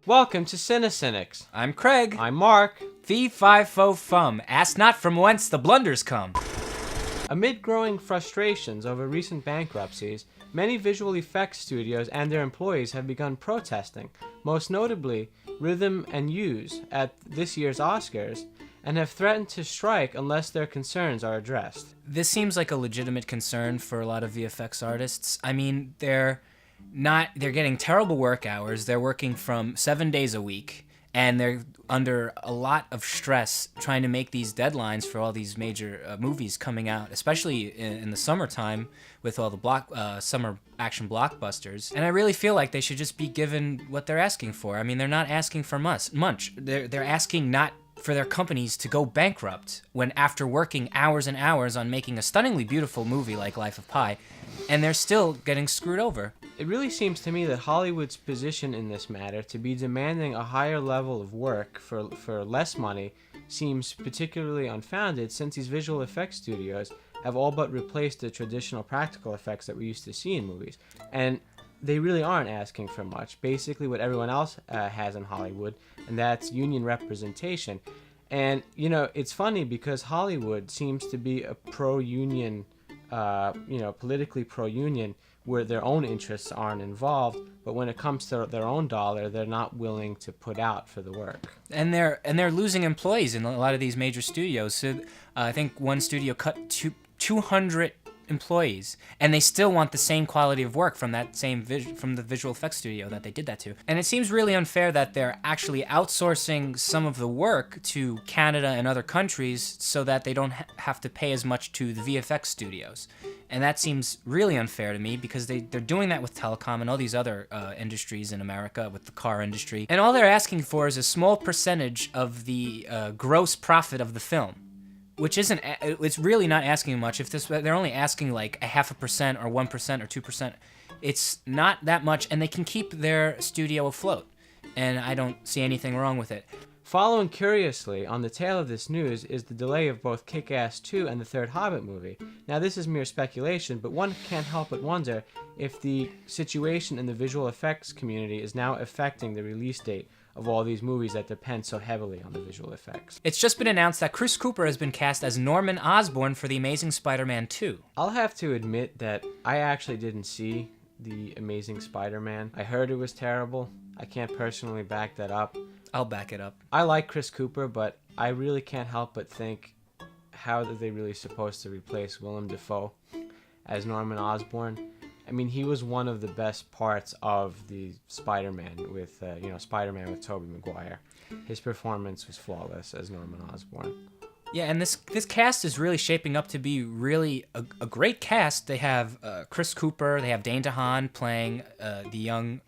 Welcome to CineCynics. I'm Craig. I'm Mark. Fee-fi-fo-fum. Ask not from whence the blunders come. Amid growing frustrations over recent bankruptcies, many visual effects studios and their employees have begun protesting, most notably Rhythm and Hues at this year's Oscars, and have threatened to strike unless their concerns are addressed. This seems like a legitimate concern for a lot of VFX artists. I mean, they're getting terrible work hours. They're working from 7 days a week, and they're under a lot of stress trying to make these deadlines for all these major movies coming out, especially in the summertime with all the summer action blockbusters. And I really feel like they should just be given what they're asking for. I mean, they're not asking for much. They're asking not for their companies to go bankrupt when after working hours and hours on making a stunningly beautiful movie like Life of Pi, and they're still getting screwed over. It really seems to me that Hollywood's position in this matter to be demanding a higher level of work for less money seems particularly unfounded, since these visual effects studios have all but replaced the traditional practical effects that we used to see in movies. And they really aren't asking for much. Basically what everyone else has in Hollywood, and that's union representation. And, you know, it's funny because Hollywood seems to be a pro-union, politically pro-union, where their own interests aren't involved, but when it comes to their own dollar, they're not willing to put out for the work. And they're losing employees in a lot of these major studios. So I think one studio cut 200 employees, and they still want the same quality of work from that from the visual effects studio that they did that to. And it seems really unfair that they're actually outsourcing some of the work to Canada and other countries so that they don't have to pay as much to the VFX studios. And that seems really unfair to me because they're doing that with telecom and all these other industries in America, with the car industry. And all they're asking for is a small percentage of the gross profit of the film, which it's really not asking much. They're only asking like 0.5% or 1% or 2%. It's not that much, and they can keep their studio afloat. And I don't see anything wrong with it. Following curiously on the tail of this news is the delay of both Kick-Ass 2 and the third Hobbit movie. Now this is mere speculation, but one can't help but wonder if the situation in the visual effects community is now affecting the release date of all these movies that depend so heavily on the visual effects. It's just been announced that Chris Cooper has been cast as Norman Osborn for The Amazing Spider-Man 2. I'll have to admit that I actually didn't see The Amazing Spider-Man. I heard it was terrible. I can't personally back that up. I'll back it up. I like Chris Cooper, but I really can't help but think, how are they really supposed to replace Willem Dafoe as Norman Osborn? I mean, he was one of the best parts of the Spider-Man with Tobey Maguire. His performance was flawless as Norman Osborn. Yeah, and this cast is really shaping up to be really a great cast. They have Chris Cooper, they have Dane DeHaan playing the young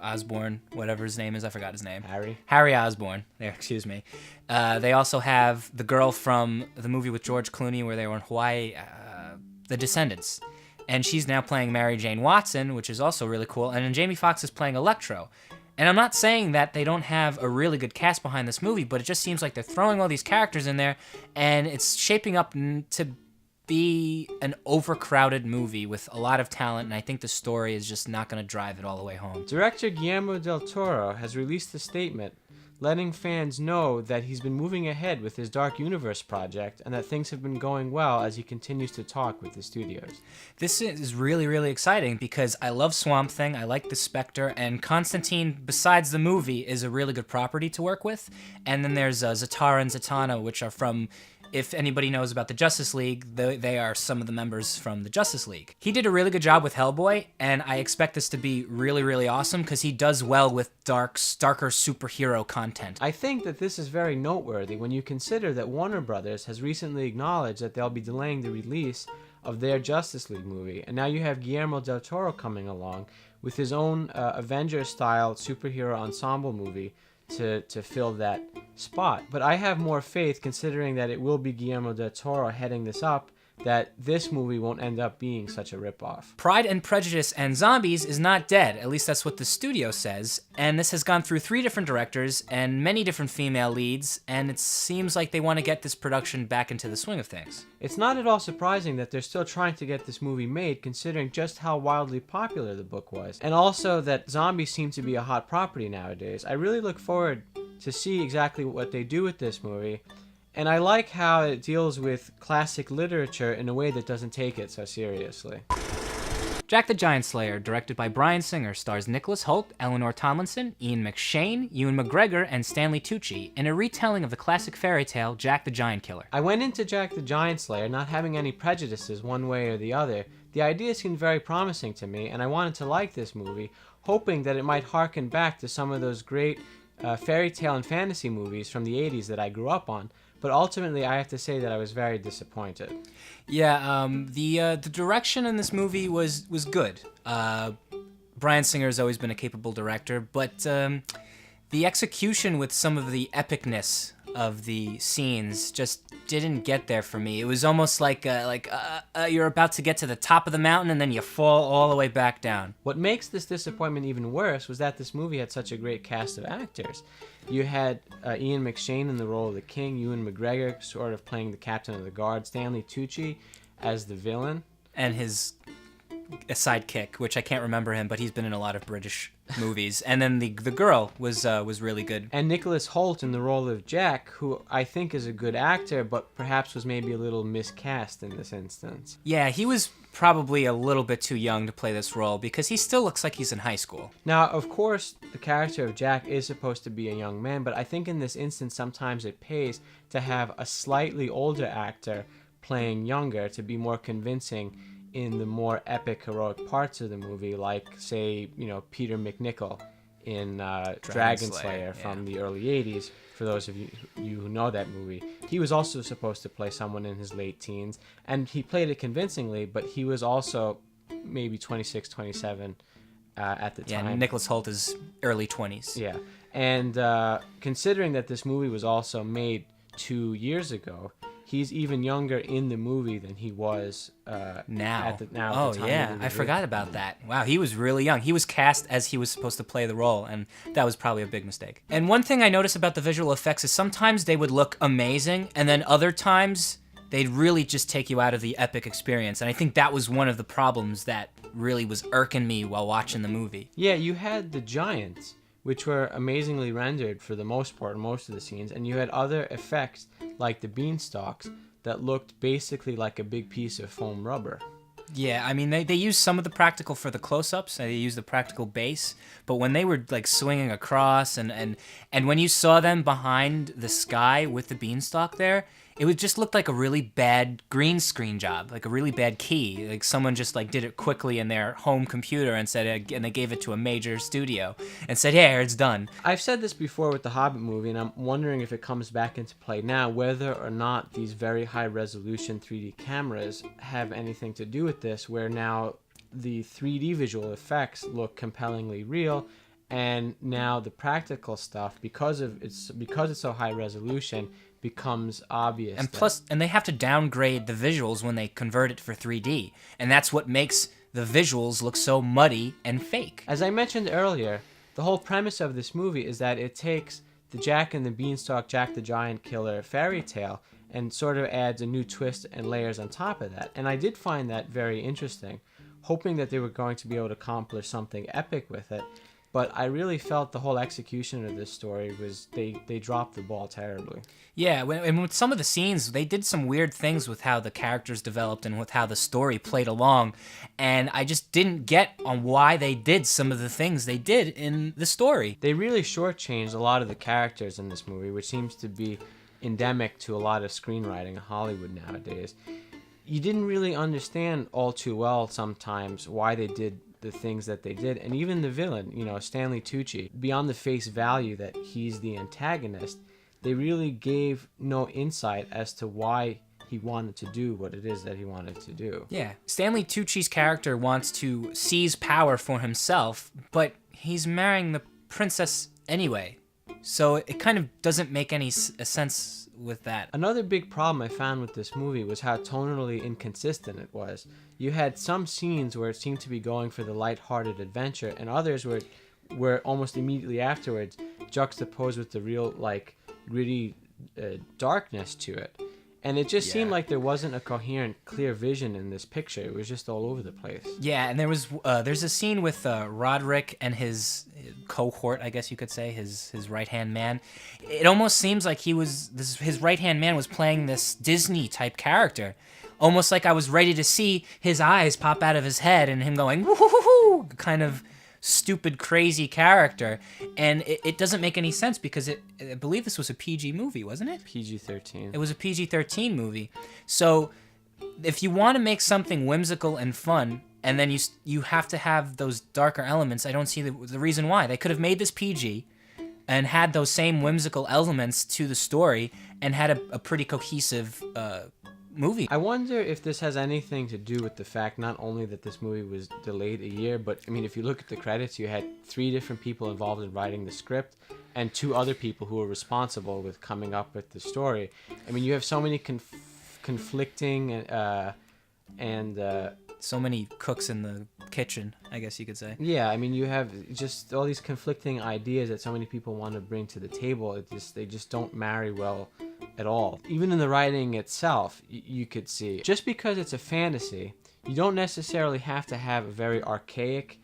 Osborn, whatever his name is, I forgot his name. Harry Osborn. There, excuse me. They also have the girl from the movie with George Clooney where they were in Hawaii, The Descendants. And she's now playing Mary Jane Watson, which is also really cool. And then Jamie Foxx is playing Electro. And I'm not saying that they don't have a really good cast behind this movie, but it just seems like they're throwing all these characters in there, and it's shaping up to be an overcrowded movie with a lot of talent, and I think the story is just not going to drive it all the way home. Director Guillermo del Toro has released a statement letting fans know that he's been moving ahead with his Dark Universe project and that things have been going well as he continues to talk with the studios. This is really, really exciting because I love Swamp Thing, I like the Spectre, and Constantine, besides the movie, is a really good property to work with. And then there's Zatara and Zatanna, which are from... If anybody knows about the Justice League, they are some of the members from the Justice League. He did a really good job with Hellboy, and I expect this to be really, really awesome because he does well with darker superhero content. I think that this is very noteworthy when you consider that Warner Brothers has recently acknowledged that they'll be delaying the release of their Justice League movie, and now you have Guillermo del Toro coming along with his own Avengers-style superhero ensemble movie to fill that spot. But I have more faith, considering that it will be Guillermo del Toro heading this up, that this movie won't end up being such a ripoff. Pride and Prejudice and Zombies is not dead, at least that's what the studio says, and this has gone through 3 different directors and many different female leads, and it seems like they want to get this production back into the swing of things. It's not at all surprising that they're still trying to get this movie made, considering just how wildly popular the book was, and also that zombies seem to be a hot property nowadays. I really look forward to see exactly what they do with this movie, and I like how it deals with classic literature in a way that doesn't take it so seriously. Jack the Giant Slayer, directed by Bryan Singer, stars Nicholas Hoult, Eleanor Tomlinson, Ian McShane, Ewan McGregor, and Stanley Tucci in a retelling of the classic fairy tale Jack the Giant Killer. I went into Jack the Giant Slayer not having any prejudices one way or the other. The idea seemed very promising to me, and I wanted to like this movie, hoping that it might harken back to some of those great fairy tale and fantasy movies from the 80s that I grew up on. But ultimately, I have to say that I was very disappointed. Yeah, the direction in this movie was good. Bryan Singer has always been a capable director, but the execution with some of the epicness of the scenes just didn't get there for me. It was almost like you're about to get to the top of the mountain and then you fall all the way back down. What makes this disappointment even worse was that this movie had such a great cast of actors. You had Ian McShane in the role of the king, Ewan McGregor sort of playing the captain of the guard, Stanley Tucci as the villain. And his sidekick, which I can't remember him, but he's been in a lot of British movies. And then the girl was really good. And Nicholas Hoult in the role of Jack, who I think is a good actor, but perhaps was maybe a little miscast in this instance. Yeah, he was probably a little bit too young to play this role because he still looks like he's in high school. Now, of course, the character of Jack is supposed to be a young man, but I think in this instance sometimes it pays to have a slightly older actor playing younger to be more convincing in the more epic, heroic parts of the movie, like, say, Peter McNichol in Dragon Slayer from the early 80s, for those of you who know that movie. He was also supposed to play someone in his late teens, and he played it convincingly, but he was also maybe 26, 27 at the time. Yeah, Nicholas Hoult is early 20s. Yeah, and considering that this movie was also made 2 years ago, he's even younger in the movie than he was now. At the time I forgot about that. Wow, he was really young. He was cast as he was supposed to play the role, and that was probably a big mistake. And one thing I noticed about the visual effects is sometimes they would look amazing, and then other times they'd really just take you out of the epic experience. And I think that was one of the problems that really was irking me while watching the movie. Yeah, you had the giants, which were amazingly rendered for the most part in most of the scenes, and you had other effects like the beanstalks that looked basically like a big piece of foam rubber. Yeah, I mean, they used some of the practical for the close-ups, they used the practical base, but when they were like swinging across and when you saw them behind the sky with the beanstalk there, it would just look like a really bad green screen job, like a really bad key. Like someone just like did it quickly in their home computer and they gave it to a major studio and said, "Here, it's done." I've said this before with the Hobbit movie, and I'm wondering if it comes back into play now, whether or not these very high resolution 3D cameras have anything to do with this, where now the 3D visual effects look compellingly real, and now the practical stuff, because it's so high resolution, becomes obvious. And plus, they have to downgrade the visuals when they convert it for 3D, and that's what makes the visuals look so muddy and fake. As I mentioned earlier, the whole premise of this movie is that it takes the Jack and the Beanstalk, Jack the Giant Killer fairy tale and sort of adds a new twist and layers on top of that. And I did find that very interesting, hoping that they were going to be able to accomplish something epic with it. But I really felt the whole execution of this story was they dropped the ball terribly. Yeah, and with some of the scenes, they did some weird things with how the characters developed and with how the story played along. And I just didn't get on why they did some of the things they did in the story. They really shortchanged a lot of the characters in this movie, which seems to be endemic to a lot of screenwriting in Hollywood nowadays. You didn't really understand all too well sometimes why they did the things that they did, and even the villain, Stanley Tucci, beyond the face value that he's the antagonist, they really gave no insight as to why he wanted to do what it is that he wanted to do. Yeah, Stanley Tucci's character wants to seize power for himself, but he's marrying the princess anyway. So it kind of doesn't make any sense with that. Another big problem I found with this movie was how tonally inconsistent it was. You had some scenes where it seemed to be going for the light-hearted adventure, and others were almost immediately afterwards juxtaposed with the real, like, gritty darkness to it. And it just seemed like there wasn't a coherent, clear vision in this picture. It was just all over the place. Yeah, and there's a scene with Roderick and his cohort, I guess you could say, his right-hand man. It almost seems like his right-hand man was playing this Disney-type character. Almost like I was ready to see his eyes pop out of his head and him going, woo-hoo-hoo-hoo, kind of stupid, crazy character. And it doesn't make any sense because I believe this was a PG movie, wasn't it? PG-13. It was a PG-13 movie. So if you want to make something whimsical and fun, and then you have to have those darker elements, I don't see the reason why. They could have made this PG and had those same whimsical elements to the story and had a pretty cohesive movie. I wonder if this has anything to do with the fact not only that this movie was delayed a year, but I mean, if you look at the credits, you had 3 different people involved in writing the script and 2 other people who were responsible with coming up with the story. I mean, you have so many conflicting and so many cooks in the kitchen, I guess you could say. Yeah, I mean, you have just all these conflicting ideas that so many people want to bring to the table. They just don't marry well at all. Even in the writing itself, you could see, just because it's a fantasy, you don't necessarily have to have a very archaic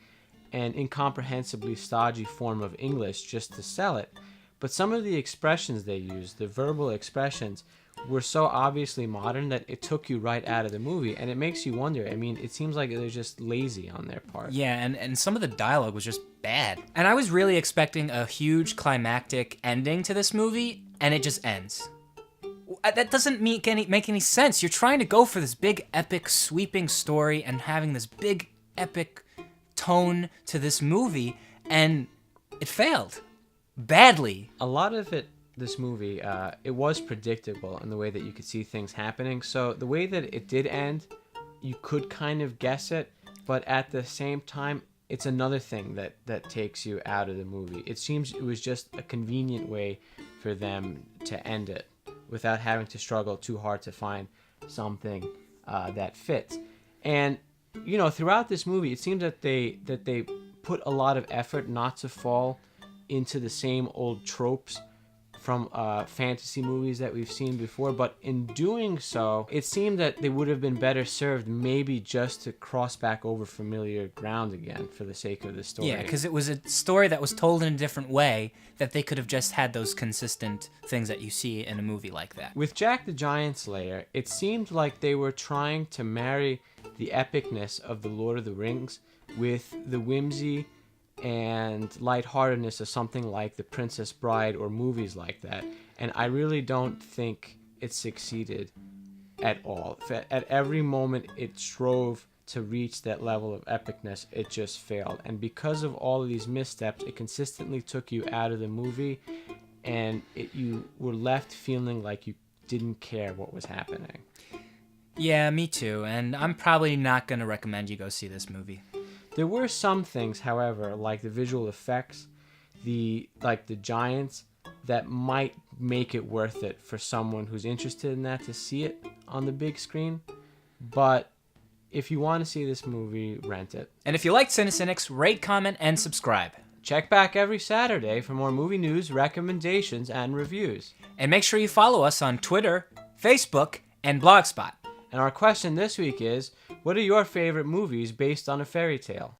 and incomprehensibly stodgy form of English just to sell it. But some of the expressions they use, the verbal expressions, were so obviously modern that it took you right out of the movie, and it makes you wonder. I mean, it seems like they're just lazy on their part. Yeah, and some of the dialogue was just bad. And I was really expecting a huge climactic ending to this movie, and it just ends. That doesn't make any sense. You're trying to go for this big, epic, sweeping story and having this big, epic tone to this movie, and it failed. Badly. A lot of this movie, it was predictable in the way that you could see things happening. So the way that it did end, you could kind of guess it, but at the same time, it's another thing that takes you out of the movie. It seems it was just a convenient way for them to end it without having to struggle too hard to find something that fits. And, you know, throughout this movie, it seems that they put a lot of effort not to fall into the same old tropes from fantasy movies that we've seen before, but in doing so, it seemed that they would have been better served maybe just to cross back over familiar ground again for the sake of the story. Yeah, because it was a story that was told in a different way, that they could have just had those consistent things that you see in a movie like that. With Jack the Giant Slayer, it seemed like they were trying to marry the epicness of The Lord of the Rings with the whimsy and lightheartedness of something like The Princess Bride or movies like that. And I really don't think it succeeded at all. At every moment it strove to reach that level of epicness, it just failed. And because of all of these missteps, it consistently took you out of the movie, and you were left feeling like you didn't care what was happening. Yeah, me too. And I'm probably not going to recommend you go see this movie. There were some things, however, like the visual effects, the giants, that might make it worth it for someone who's interested in that to see it on the big screen. But if you want to see this movie, rent it. And if you like CineCynics, rate, comment, and subscribe. Check back every Saturday for more movie news, recommendations, and reviews. And make sure you follow us on Twitter, Facebook, and Blogspot. And our question this week is, what are your favorite movies based on a fairy tale?